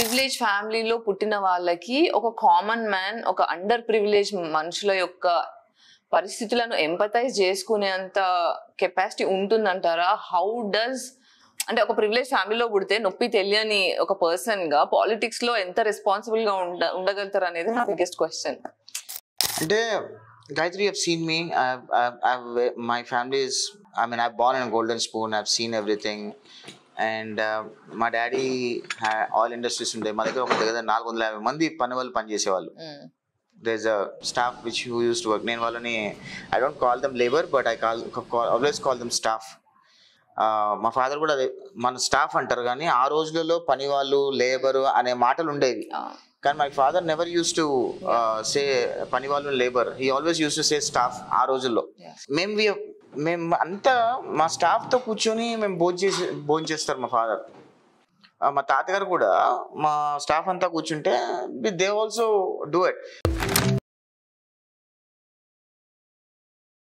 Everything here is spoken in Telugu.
ప్రివిలేజ్ ఫ్యామిలీలో పుట్టిన వాళ్ళకి ఒక కామన్ మ్యాన్, ఒక అండర్ ప్రివిలేజ్ మనుషుల యొక్క పరిస్థితులను ఎంపథైజ్ చేసుకునేంత కెపాసిటీ ఉంటుందంటారా? హౌ డస్ అంటే ఒక ప్రివిలేజ్ ఫ్యామిలీలో పుడితే నొప్పి తెలియని ఒక పర్సన్ గా పాలిటిక్స్ లో ఎంత రెస్పాన్సిబుల్ గా ఉండగలుగుతారు అనేది నా బిగ్గెస్ట్ క్వశ్చన్. అంటే Gayatri, you've seen me. My family is, I mean, I've born in a golden spoon. I've seen everything. And my daddy had all industries unde. Ma daggara oka 450 mandi pani vallu pani chese vallu. There's a staff who used to work. Nenu vallani, I don't call them labor, but I always call them staff. మా ఫాదర్ కూడా అదే మన స్టాఫ్ అంటారు, కానీ ఆ రోజులలో పని వాళ్ళు లేబరు అనే మాటలు ఉండేవి. కానీ my father never use to say పని వాళ్ళు labour, he always use to say staff. ఆ రోజుల్లో మేము అంతా మా స్టాఫ్తో కూర్చొని మేము భోజనం చేస్తారు మా ఫాదర్. మా తాతగారు కూడా మా స్టాఫ్ అంతా కూర్చుంటే దే ఆల్సో డూ ఇట్.